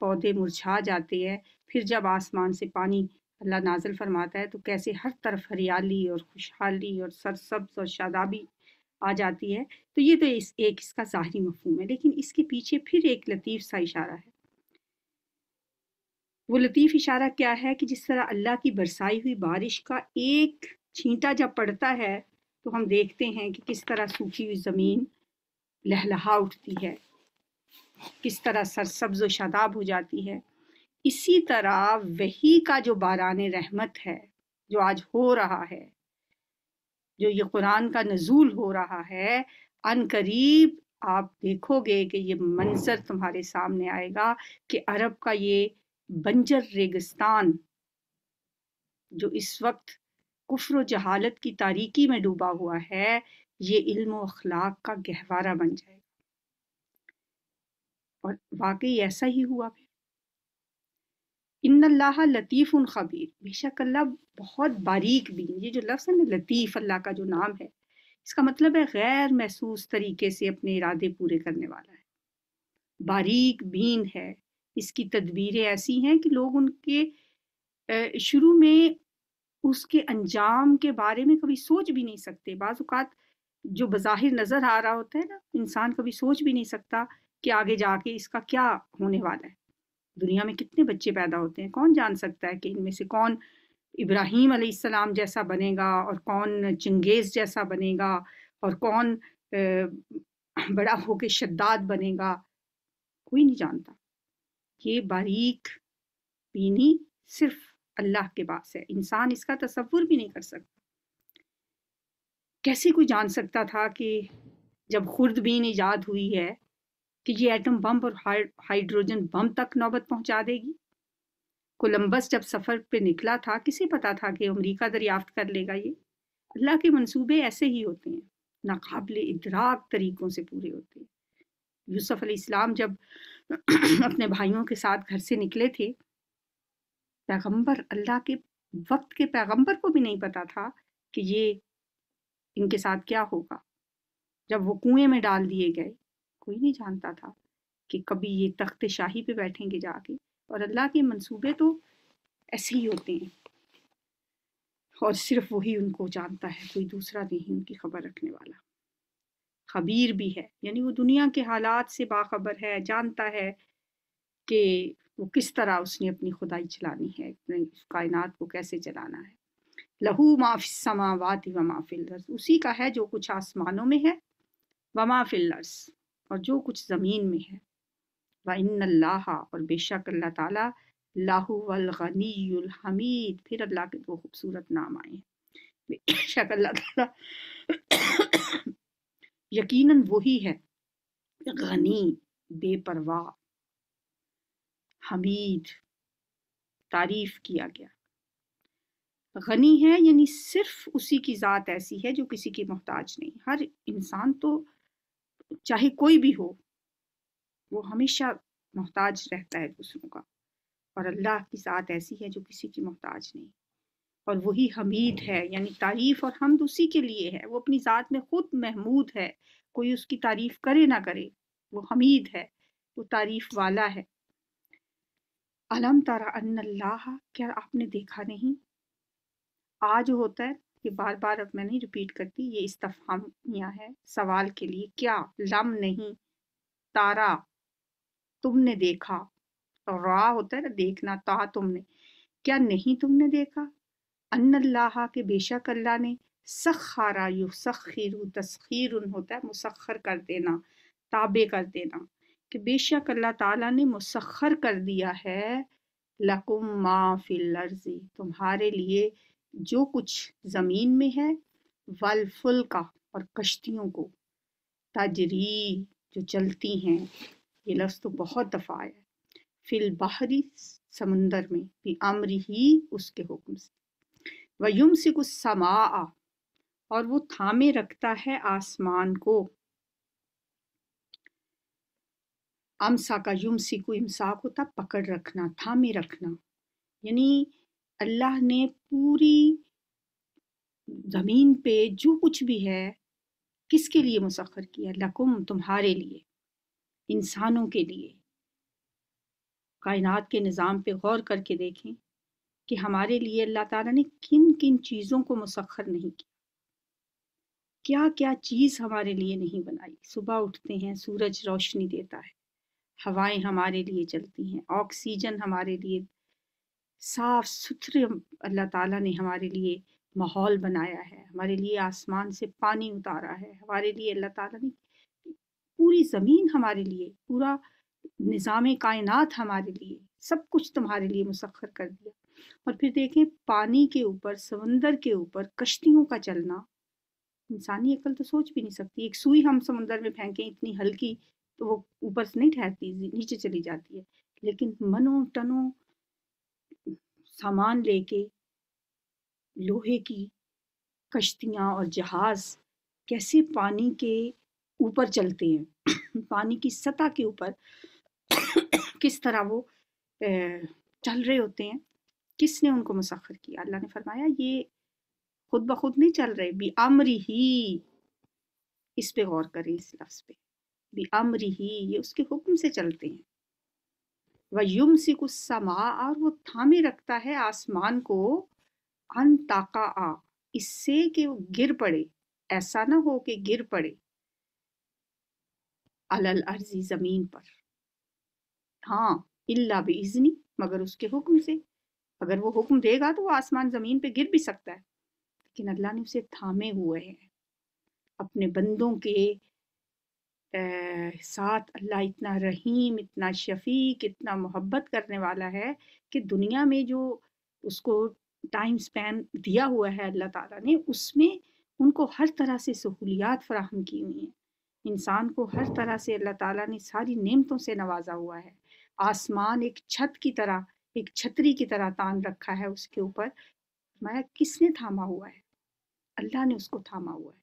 پودے مرجھا جاتے ہیں، پھر جب آسمان سے پانی اللہ نازل فرماتا ہے تو کیسے ہر طرف ہریالی اور خوشحالی اور سرسبز اور شادابی آ جاتی ہے۔ تو یہ تو اس کا ظاہری مفہوم ہے، لیکن اس کے پیچھے پھر ایک لطیف سا اشارہ ہے۔ وہ لطیف اشارہ کیا ہے کہ جس طرح اللہ کی برسائی ہوئی بارش کا ایک چھینٹا جب پڑتا ہے تو ہم دیکھتے ہیں کہ کس طرح سوکھی ہوئی زمین لہلہا اٹھتی ہے، کس طرح سرسبز و شاداب ہو جاتی ہے۔ اسی طرح وحی کا جو باران رحمت ہے جو آج ہو رہا ہے، جو یہ قرآن کا نزول ہو رہا ہے، ان قریب آپ دیکھو گے کہ یہ منظر تمہارے سامنے آئے گا کہ عرب کا یہ بنجر ریگستان جو اس وقت کفر و جہالت کی تاریکی میں ڈوبا ہوا ہے، یہ علم و اخلاق کا گہوارہ بن جائے گا۔ اور واقعی ایسا ہی ہوا پھر۔ ان اللہ لطیف خبیر، بے شک اللہ بہت باریک بین، یہ جو لفظ ہے نا لطیف، اللہ کا جو نام ہے، اس کا مطلب ہے غیر محسوس طریقے سے اپنے ارادے پورے کرنے والا ہے، باریک بین ہے۔ اس کی تدبیریں ایسی ہیں کہ لوگ ان کے شروع میں اس کے انجام کے بارے میں کبھی سوچ بھی نہیں سکتے۔ بعض اوقات جو بظاہر نظر آ رہا ہوتا ہے نا، انسان کبھی سوچ بھی نہیں سکتا کہ آگے جا کے اس کا کیا ہونے والا ہے۔ دنیا میں کتنے بچے پیدا ہوتے ہیں، کون جان سکتا ہے کہ ان میں سے کون ابراہیم علیہ السلام جیسا بنے گا اور کون چنگیز جیسا بنے گا اور کون بڑا ہو کے شداد بنے گا، کوئی نہیں جانتا۔ یہ باریک بینی صرف اللہ کے پاس ہے، انسان اس کا تصور بھی نہیں کر سکتا۔ کیسے کوئی جان سکتا تھا کہ جب خوردبین ایجاد ہوئی ہے کہ یہ ایٹم بم اور ہائیڈروجن بم تک نوبت پہنچا دے گی؟ کولمبس جب سفر پہ نکلا تھا، کسے پتا تھا کہ امریکہ دریافت کر لے گا؟ یہ اللہ کے منصوبے ایسے ہی ہوتے ہیں، ناقابل ادراک طریقوں سے پورے ہوتے ہیں۔ یوسف علیہ السلام جب اپنے بھائیوں کے ساتھ گھر سے نکلے تھے، پیغمبر اللہ کے وقت کے پیغمبر کو بھی نہیں پتا تھا کہ یہ ان کے ساتھ کیا ہوگا۔ جب وہ کنویں میں ڈال دیے گئے، کوئی نہیں جانتا تھا کہ کبھی یہ تخت شاہی پہ بیٹھیں گے جا کے۔ اور اللہ کے منصوبے تو ایسے ہی ہوتے ہیں، اور صرف وہی ان کو جانتا ہے، کوئی دوسرا نہیں ان کی خبر رکھنے والا۔ خبیر بھی ہے، یعنی وہ دنیا کے حالات سے باخبر ہے، جانتا ہے کہ وہ کس طرح اس نے اپنی خدائی چلانی ہے، اپنے کائنات کو کیسے چلانا ہے۔ لہو ما فی السماوات و ما فی الارض، اسی کا ہے جو کچھ آسمانوں میں ہے، وما فی الارض، اور جو کچھ زمین میں ہے۔ وَإِنَّ اللَّهَ، اور بے شک اللہ تعالیٰ، لَهُوَ الْغَنِيُّ الْحَمِيدُ، پھر اللہ کے دو خوبصورت نام آئے ہیں۔ بے شک اللہ تعالیٰ یقیناً وہی ہے غنی، بے پرواہ، حمید، تعریف کیا گیا۔ غنی ہے یعنی صرف اسی کی ذات ایسی ہے جو کسی کی محتاج نہیں۔ ہر انسان تو چاہے کوئی بھی ہو، وہ ہمیشہ محتاج رہتا ہے دوسروں کا، اور اللہ کی ذات ایسی ہے جو کسی کی محتاج نہیں۔ اور وہی حمید ہے، یعنی تعریف اور حمد اسی کے لیے ہے، وہ اپنی ذات میں خود محمود ہے، کوئی اس کی تعریف کرے نہ کرے، وہ حمید ہے، وہ تعریف والا ہے۔ الم تر ان اللہ، کیا آپ نے دیکھا نہیں؟ جو ہوتا ہے یہ بار بار اب میں نہیں ریپیٹ کرتی، یہ استفہامیہ ہے سوال کے لیے۔ کیا، لم نہیں، تارا تم نے دیکھا، را ہوتا ہے نا دیکھنا، تا تم نے، کیا نہیں تم نے دیکھا؟ ان اللہ، کے بے شک اللہ نے، سخرا یسخر، تسخیر ہوتا ہے مسخر کر دینا، تابع کر دینا، کہ بے شک اللہ تعالیٰ نے مسخر کر دیا ہے لکم ما فی الارض، تمہارے لیے جو کچھ زمین میں ہے، والفلک، اور کشتیوں کو، تجری، جو چلتی ہیں، یہ لفظ تو بہت دفعہ ہے، فی البحر، سمندر میں، بھی امر ہی، اس کے حکم سے، وَيُمْسِكُ السَّمَاءَ، اور وہ تھامے رکھتا ہے آسمان کو، امسا کا یمسکو، امساک ہوتا پکڑ رکھنا، تھامے رکھنا، یعنی اللہ نے پوری زمین پہ جو کچھ بھی ہے کس کے لیے مسخر کیا؟ لکم، تمہارے لیے، انسانوں کے لیے، کائنات کے نظام پہ غور کر کے دیکھیں کہ ہمارے لیے اللہ تعالیٰ نے کن کن چیزوں کو مسخر نہیں کیا، کیا کیا چیز ہمارے لیے نہیں بنائی۔ صبح اٹھتے ہیں، سورج روشنی دیتا ہے، ہوائیں ہمارے لیے چلتی ہیں، آکسیجن ہمارے لیے صاف ستھرے، اللہ تعالیٰ نے ہمارے لیے ماحول بنایا ہے، ہمارے لیے آسمان سے پانی اتارا ہے، ہمارے لیے اللہ تعالیٰ نے پوری زمین ہمارے لیے، پورا نظام کائنات ہمارے لیے، سب کچھ تمہارے لیے مسخر کر دیا۔ اور پھر دیکھیں پانی کے اوپر، سمندر کے اوپر کشتیوں کا چلنا، انسانی عقل تو سوچ بھی نہیں سکتی۔ ایک سوئی ہم سمندر میں پھینکیں اتنی ہلکی تو وہ اوپر سے نہیں ٹھہرتی، نیچے چلی جاتی ہے، لیکن منوں ٹنوں سامان لے کے لوہے کی کشتیاں اور جہاز کیسے پانی کے اوپر چلتے ہیں، پانی کی سطح کے اوپر کس طرح وہ چل رہے ہوتے ہیں، کس نے ان کو مسخر کیا؟ اللہ نے فرمایا یہ خود بخود نہیں چل رہے، بھی امری ہی، اس پہ غور کریں، اس لفظ پہ، بھی امری ہی، یہ اس کے حکم سے چلتے ہیں۔ وَيُمْسِكُ السَّمَاءَ، اور وہ تھامے رکھتا ہے آسمان کو، ان تقع، اس سے کہ وہ گر پڑے، ایسا نہ ہو کہ گر پڑے، علی الارض، زمین پر، ہاں، الا باذنی، مگر اس کے حکم سے۔ اگر وہ حکم دے گا تو وہ آسمان زمین پہ گر بھی سکتا ہے، لیکن اللہ نے اسے تھامے ہوئے ہیں اپنے بندوں کے ساتھ۔ اللہ اتنا رحیم، اتنا شفیق، اتنا محبت کرنے والا ہے کہ دنیا میں جو اس کو ٹائم سپین دیا ہوا ہے اللہ تعالیٰ نے، اس میں ان کو ہر طرح سے سہولیات فراہم کی ہوئی ہیں۔ انسان کو ہر طرح سے اللہ تعالیٰ نے ساری نعمتوں سے نوازا ہوا ہے۔ آسمان ایک چھت کی طرح، ایک چھتری کی طرح تان رکھا ہے اس کے اوپر۔ میں کس نے تھاما ہوا ہے؟ اللہ نے اس کو تھاما ہوا ہے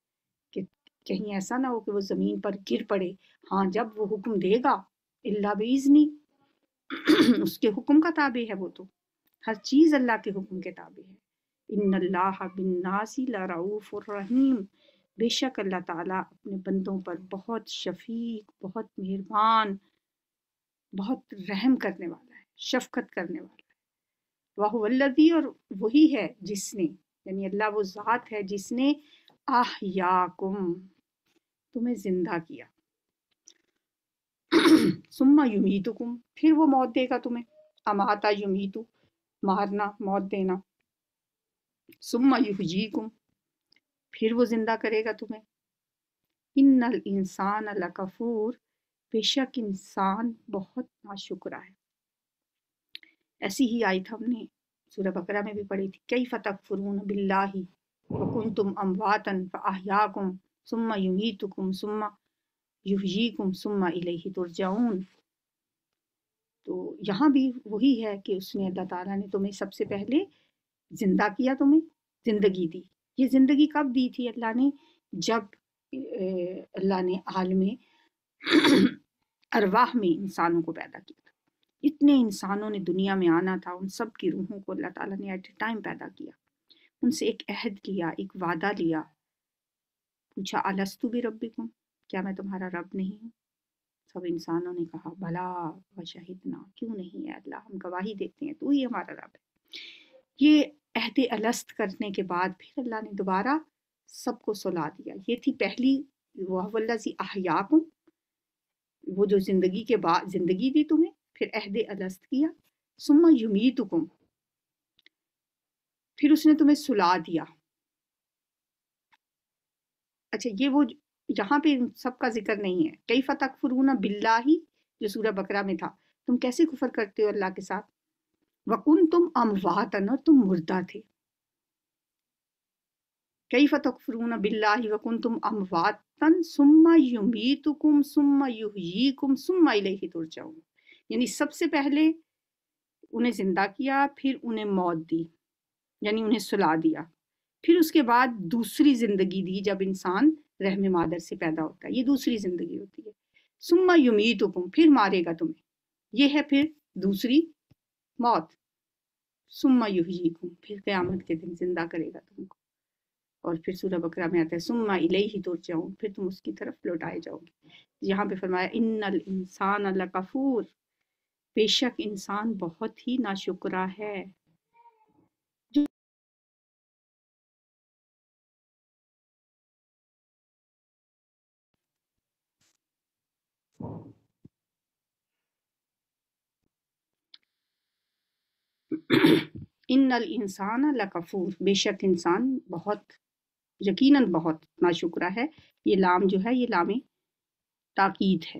کہ کہیں ایسا نہ ہو کہ وہ زمین پر گر پڑے۔ ہاں، جب وہ حکم دے گا، اللہ باذنی، اس کے حکم کا تابع ہے وہ تو، ہر چیز اللہ کے حکم کے تابع ہے۔ ان اللہ بالناس لرؤوف الرحیم، بے شک اللہ تعالیٰ اپنے بندوں پر بہت شفیق، بہت مہربان، بہت رحم کرنے والا ہے، شفقت کرنے والا ہے۔ وَهُوَ الَّذِي، اور وہی ہے جس نے، یعنی اللہ وہ ذات ہے جس نے احیاکم، تمہیں زندہ کیا، ثم یمیتکم، پھر وہ موت دے گا تمہیں، اماتا یمیتو، مارنا، موت دینا، ثم یحییکم، پھر وہ زندہ کرے گا تمہیں۔ ان الانسان لکفور، بے شک انسان بہت ناشکرا ہے۔ ایسی ہی آیت ہم نے سورہ بقرہ میں بھی پڑھی تھی، کیف تکفرون باللہ وکنتم امواتا فاحیاکم ثم یمیتکم ثم یحییکم ثم الیہ ترجعون۔ تو یہاں بھی وہی ہے کہ اس نے، اللہ تعالیٰ نے تمہیں سب سے پہلے زندہ کیا، تمہیں زندگی دی۔ یہ زندگی کب دی تھی اللہ نے؟ جب اللہ نے عالم ارواح میں انسانوں کو پیدا کیا تھا۔ اتنے انسانوں نے دنیا میں آنا تھا، ان سب کی روحوں کو اللہ تعالیٰ نے ایٹ اے ٹائم پیدا کیا، ان سے ایک عہد کیا، ایک وعدہ لیا، پوچھا الستو بربکم، کیا میں تمہارا رب نہیں ہوں؟ سب انسانوں نے کہا بلا وشہدنا، کیوں نہیں ہے اللہ، ہم گواہی دیتے ہیں تو ہی ہمارا رب ہے۔ یہ عہد الست کرنے کے بعد پھر اللہ نے دوبارہ سب کو سلا دیا۔ یہ تھی پہلی، وَهُوَ الَّذِي أَحْيَاكُمْ، وہ جو زندگی کے بعد زندگی دی تمہیں، پھر عہد الست کیا، ثم یمیتکم، پھر اس نے تمہیں سلا دیا۔ اچھا، یہ وہ یہاں پہ سب کا ذکر نہیں ہے۔ کیف تکفرون باللہ، جو سورہ بقرہ میں تھا، تم کیسے کفر کرتے ہو اللہ کے ساتھ، وکنتم امواتا، اور تم مردہ تھے۔ کیف تکفرون باللہ وکنتم امواتا ثم یمیتکم ثم یحییکم ثم الیہ ترجعون، یعنی سب سے پہلے انہیں زندہ کیا، پھر انہیں موت دی، یعنی انہیں سلا دیا، پھر اس کے بعد دوسری زندگی دی جب انسان رحم مادر سے پیدا ہوتا ہے، یہ دوسری زندگی ہوتی ہے۔ ثم یمیتکم، پھر مارے گا تمہیں، یہ ہے پھر دوسری موت۔ ثم یحییکم، پھر قیامت کے دن زندہ کرے گا تم کو۔ اور پھر سورہ بقرہ میں آتا ہے ثم الیہ ترجعون، پھر تم اس کی طرف لوٹائے جاؤ گے۔ یہاں پہ فرمایا ان الانسان لکفور، بے شک انسان بہت ہی ناشکرا ہے. ان الانسان لکفور، بے شک انسان بہت، یقیناً بہت ناشکرا ہے. یہ لام جو ہے یہ لام تاکید ہے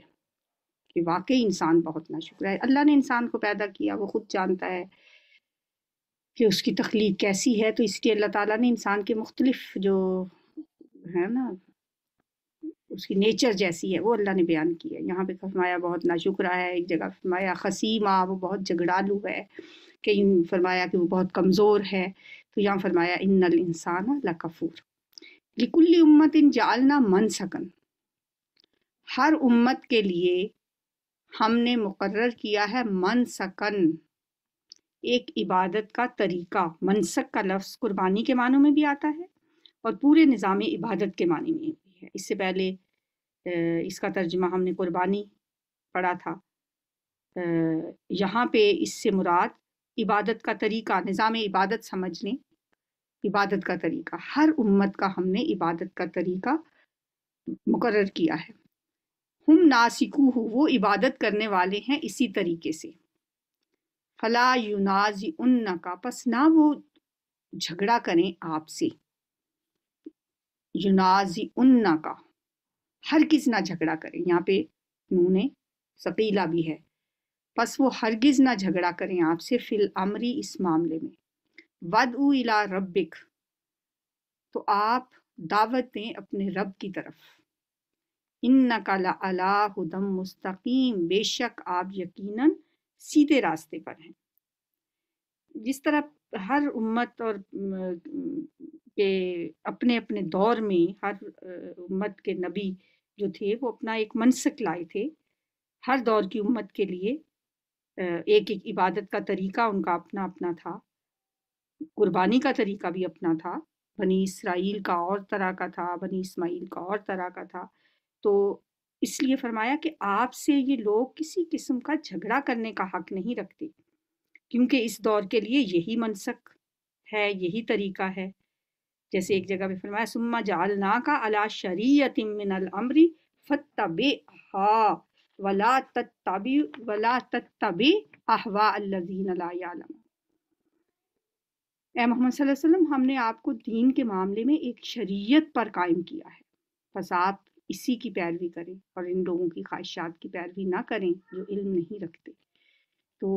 کہ واقعی انسان بہت ناشکرا ہے. اللہ نے انسان کو پیدا کیا، وہ خود جانتا ہے کہ اس کی تخلیق کیسی ہے، تو اس لیے اللہ تعالیٰ نے انسان کے مختلف جو ہے نا اس کی نیچر جیسی ہے وہ اللہ نے بیان کی ہے. یہاں پہ فرمایا بہت ناشکرا ہے، ایک جگہ فرمایا خصیمہ، وہ بہت جھگڑالو ہے، کہیں فرمایا کہ وہ بہت کمزور ہے. تو یہاں فرمایا ان الانسان لکفور. لکل امت جعلنا منسکن، ہر امت کے لیے ہم نے مقرر کیا ہے منسکن، ایک عبادت کا طریقہ. منسک کا لفظ قربانی کے معنوں میں بھی آتا ہے اور پورے نظام عبادت کے معنی میں بھی ہے. اس سے پہلے اس کا ترجمہ ہم نے قربانی پڑھا تھا. یہاں پہ اس سے مراد عبادت کا طریقہ، نظام عبادت سمجھ لیں. عبادت کا طریقہ، ہر امت کا ہم نے عبادت کا طریقہ مقرر کیا ہے. ہم ناسکوہ، وہ عبادت کرنے والے ہیں اسی طریقے سے. فلا ینازعنک، پس نہ وہ جھگڑا کریں آپ سے. ینازعنک، ہرگز نہ جھگڑا کریں. یہاں پہ نون ثقیلہ بھی ہے. پس وہ ہرگز نہ جھگڑا کریں آپ سے فی الامری، اس معاملے میں. ودعو الی ربک، تو آپ دعوت دیں اپنے رب کی طرف. انک لعلی ھدی مستقیم، بے شک آپ یقیناً سیدھے راستے پر ہیں. جس طرح ہر امت اور کے اپنے اپنے دور میں ہر امت کے نبی جو تھے وہ اپنا ایک منسک لائے تھے. ہر دور کی امت کے لیے ایک ایک عبادت کا طریقہ ان کا اپنا اپنا تھا. قربانی کا طریقہ بھی اپنا تھا. بنی اسرائیل کا اور طرح کا تھا، بنی اسماعیل کا اور طرح کا تھا. تو اس لیے فرمایا کہ آپ سے یہ لوگ کسی قسم کا جھگڑا کرنے کا حق نہیں رکھتے، کیونکہ اس دور کے لیے یہی منسک ہے، یہی طریقہ ہے. جیسے ایک جگہ پہ فرمایا ثم جعلناک علی شریعۃ من الامر فتبعھا ولا تتبع اہواء الذین لا یعلمون. اے محمد صلی اللہ علیہ وسلم، ہم نے آپ کو دین کے معاملے میں ایک شریعت پر قائم کیا ہے، بس آپ اسی کی پیروی کریں اور ان لوگوں کی خواہشات کی پیروی نہ کریں جو علم نہیں رکھتے. تو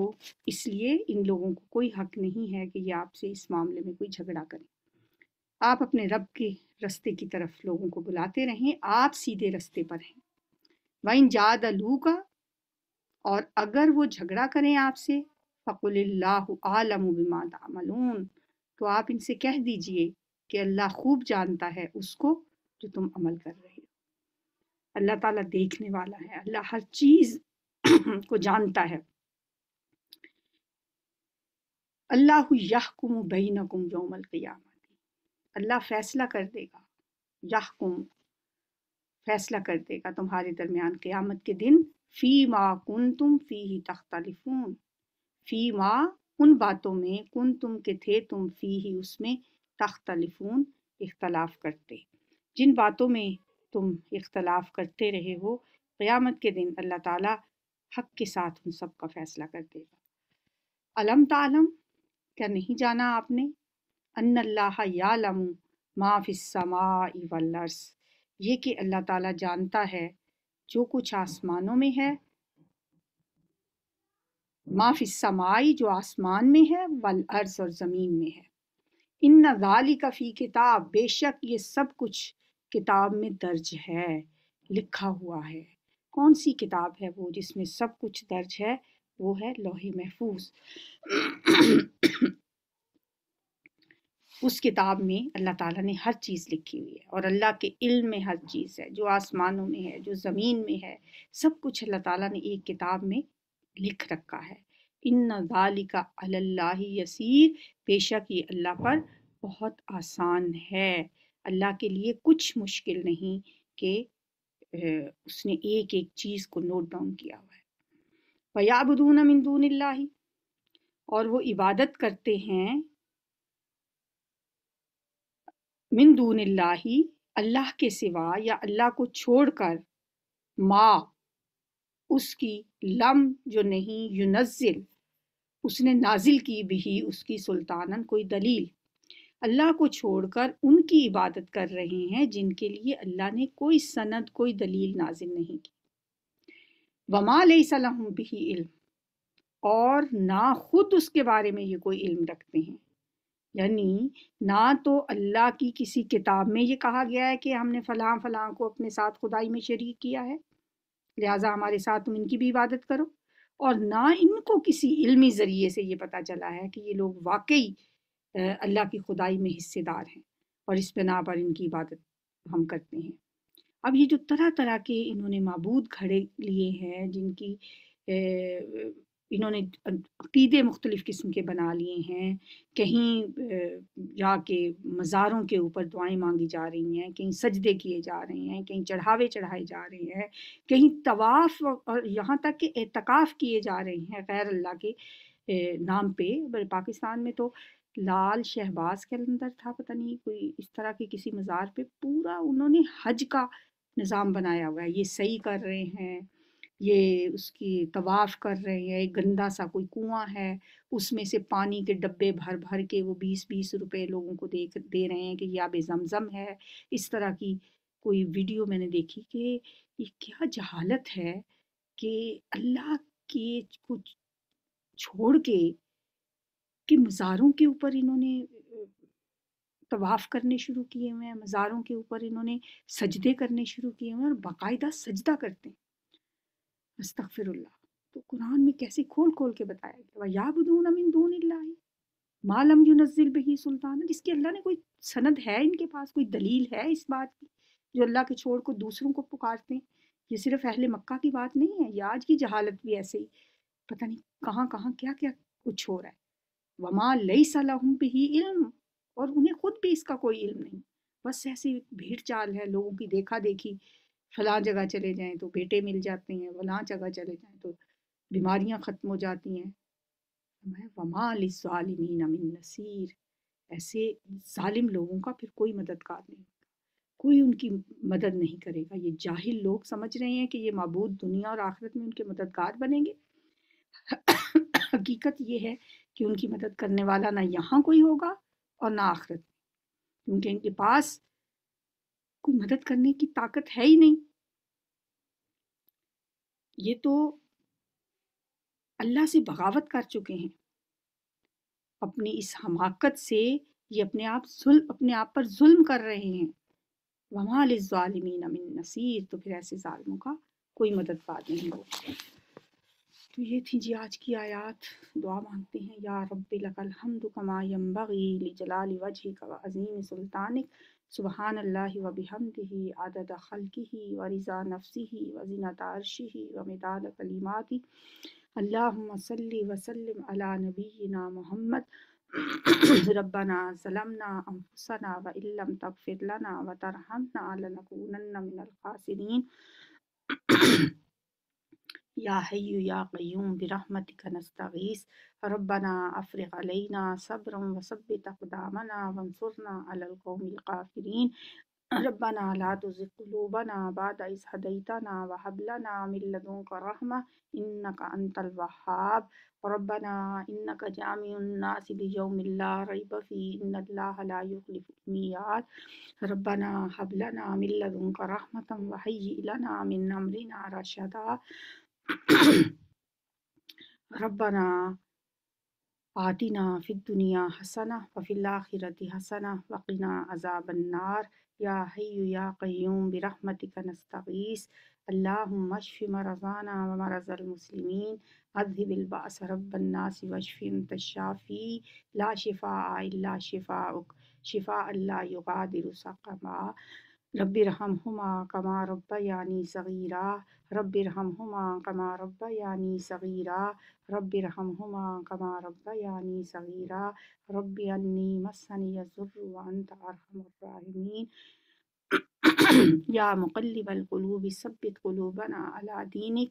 اس لیے ان لوگوں کو کوئی حق نہیں ہے کہ یہ آپ سے اس معاملے میں کوئی جھگڑا کریں. آپ اپنے رب کے رستے کی طرف لوگوں کو بلاتے رہیں، آپ سیدھے رستے پر ہیں. وَإِن جَادَلُوكَ، اور اگر وہ جھگڑا کریں آپ سے، فَقُلِ اللَّهُ أَعْلَمُ بِمَا تَعْمَلُونَ، تو آپ ان سے کہہ دیجئے کہ اللہ خوب جانتا ہے اس کو جو تم عمل کر رہے ہو. اللہ تعالیٰ دیکھنے والا ہے، اللہ ہر چیز کو جانتا ہے. اللہ یحکم بینکم یوم القیامہ، اللہ فیصلہ کر دے گا. یحکم، فیصلہ کر دے گا تمہارے درمیان قیامت کے دن. فی ما کنتم فیہ تختلفون، فی ما، ان باتوں میں، کنتم کے تھے تم، فیہ اس میں، تختلفون اختلاف کرتے، جن باتوں میں تم اختلاف کرتے رہے ہو. قیامت کے دن اللہ تعالیٰ حق کے ساتھ ان سب کا فیصلہ کر دے گا. علم تعلم، کیا نہیں جانا آپ نے، ان اللہ یعلم ما فی السماء والارض، یہ کہ اللہ تعالیٰ جانتا ہے جو کچھ آسمانوں میں ہے، ما فی السماء جو آسمان میں ہے، والارض اور زمین میں ہے. ان ذالک فی کتاب، بے شک یہ سب کچھ کتاب میں درج ہے، لکھا ہوا ہے. کون سی کتاب ہے وہ جس میں سب کچھ درج ہے؟ وہ ہے لوح محفوظ. اس کتاب میں اللہ تعالیٰ نے ہر چیز لکھی ہوئی ہے، اور اللہ کے علم میں ہر چیز ہے، جو آسمانوں میں ہے، جو زمین میں ہے، سب کچھ اللہ تعالیٰ نے ایک کتاب میں لکھ رکھا ہے. ان ذالک علی اللہ یسیر، بے شک یہ اللہ پر بہت آسان ہے. اللہ کے لیے کچھ مشکل نہیں کہ اس نے ایک ایک چیز کو نوٹ ڈاؤن کیا ہوا ہے. وَيَعْبُدُونَ مِن دُونِ اللَّهِ، اور وہ عبادت کرتے ہیں من دون اللہ، اللہ کے سوا یا اللہ کو چھوڑ کر، ما اس کی، لم جو نہیں، ینزل اس نے نازل کی بھی اس کی، سلطانن کوئی دلیل، اللہ کو چھوڑ کر ان کی عبادت کر رہے ہیں جن کے لیے اللہ نے کوئی سند کوئی دلیل نازل نہیں کی۔ وما لیس لہم بہ علم، اور نہ خود اس کے بارے میں یہ کوئی علم رکھتے ہیں، یعنی نہ تو اللہ کی کسی کتاب میں یہ کہا گیا ہے کہ ہم نے فلاں فلاں کو اپنے ساتھ خدائی میں شریک کیا ہے لہٰذا ہمارے ساتھ تم ان کی بھی عبادت کرو، اور نہ ان کو کسی علمی ذریعے سے یہ پتہ چلا ہے کہ یہ لوگ واقعی اللہ کی خدائی میں حصے دار ہیں اور اس بنا پر ان کی عبادت ہم کرتے ہیں۔ اب یہ جو طرح طرح کے انہوں نے معبود کھڑے لیے ہیں، جن کی انہوں نے عقیدے مختلف قسم کے بنا لیے ہیں، کہیں جا کے مزاروں کے اوپر دعائیں مانگی جا رہی ہیں، کہیں سجدے کیے جا رہے ہیں، کہیں چڑھاوے چڑھائے جا رہے ہیں، کہیں طواف اور یہاں تک کہ اعتکاف کیے جا رہے ہیں غیر اللہ کے نام پہ۔ پاکستان میں تو لال شہباز کے اندر تھا، پتہ نہیں کوئی اس طرح کے کسی مزار پہ پورا انہوں نے حج کا نظام بنایا ہوا ہے، یہ صحیح کر رہے ہیں، یہ اس کی طواف کر رہے ہیں، ایک گندا سا کوئی کنواں ہے اس میں سے پانی کے ڈبے بھر بھر کے وہ 20-20 روپے لوگوں کو دے رہے ہیں کہ یہ آب زمزم ہے۔ اس طرح کی کوئی ویڈیو میں نے دیکھی کہ یہ کیا جہالت ہے کہ اللہ کے کچھ چھوڑ کے کہ مزاروں کے اوپر انہوں نے طواف کرنے شروع کیے ہوئے ہیں، مزاروں کے اوپر انہوں نے سجدے کرنے شروع کیے ہوئے ہیں اور باقاعدہ سجدہ کرتے ہیں۔ استغفر اللہ۔ تو قرآن میں کیسے کھول کھول کے بتایا گیا، وَيَعْبُدُونَ مِن دُونِ اللَّهِ مَا لَمْ يُنَزِّلْ بِهِ سُلْطَانًا، جس کی اللہ نے کوئی سند ہے، ان کے پاس کوئی دلیل ہے اس بات کی، جو اللہ کے چھوڑ کو دوسروں کو پکارتے ہیں۔ یہ صرف اہل مکہ کی بات نہیں ہے، یہ آج کی جہالت بھی ایسے ہی پتہ نہیں کہاں کہاں کیا کیا کچھ ہو رہا ہے۔ وما لیس لہم بہ علم، اور انہیں خود بھی اس کا کوئی علم نہیں، بس ایسی بھیڑ چال ہے لوگوں کی دیکھا دیکھی، فلاں جگہ چلے جائیں تو بیٹے مل جاتے ہیں، فلاں جگہ چلے جائیں تو بیماریاں ختم ہو جاتی ہیں۔ وما للظالمین من نصیر، ایسے ظالم لوگوں کا پھر کوئی مددگار نہیں، کوئی ان کی مدد نہیں کرے گا۔ یہ جاہل لوگ سمجھ رہے ہیں کہ یہ معبود دنیا اور آخرت میں ان کے مددگار بنیں گے، حقیقت یہ ہے کہ ان کی مدد کرنے والا نہ یہاں کوئی ہوگا اور نہ آخرت میں، کیونکہ ان کے پاس کوئی مدد کرنے کی طاقت ہے ہی نہیں۔ یہ تو اللہ سے بغاوت کر چکے ہیں اپنی اس حماقت سے، یہ اپنے آپ پر ظلم کر رہے ہیں۔ وَمَا لِلظَّالِمِينَ مِن نَصِيرٍ، تو پھر ایسے ظالموں کا کوئی مددگار نہیں ہوگا۔ تو یہ تھی جی آج کی آیات۔ دعا مانگتے ہیں، یا رب لک الحمد کما ینبغی لجلال وجہک وعظیم سلطانک، سبحان اللہ وبحمدہ عدد خلقہ ورضا نفسہ وزنۃ عرشہ ومداد کلماتہ، اللہم صلی وسلم علی نبینا محمد۔ ربنا ظلمنا انفسنا وان لم تغفر لنا وترحمنا لنکونن من الخاسرین۔ یا حی یا قیوم برحمتک نستغیث، ربنا افرغ علینا صبرا وثبت اقدامنا وانصرنا علی القوم الکافرین۔ ربنا لا تزغ قلوبنا بعد إذ هديتنا وهب لنا من لدنك رحمة إنك أنت الوهاب، ربنا إنك جامع الناس ليوم لا ريب فيه إن الله لا يخلف الميعاد، ربنا هب لنا من لدنك رحمة وهيئ لنا من أمرنا رشدا، ربنا آتنا فی الدنیا حسنہ وفی الآخرۃ حسنہ وقنا عذاب النار، یا حی یا قیوم برحمتک نستغیث، اللہم اشف مرضانا ومرضى المسلمین، اذهب البأس رب الناس واشف انت الشافی، لا شفاء الا شفاؤک شفاء لا یغادر سقما، رب ارحمہما کما ربیانی صغیرا، رب ارحمہما کما ربیانی صغیرا، رب ارحمہما کما ربیانی صغیرا، رب انی مسنی الضر وانت ارحم الراحمین، یا مقلب القلوب ثبت قلوبنا علی دینک،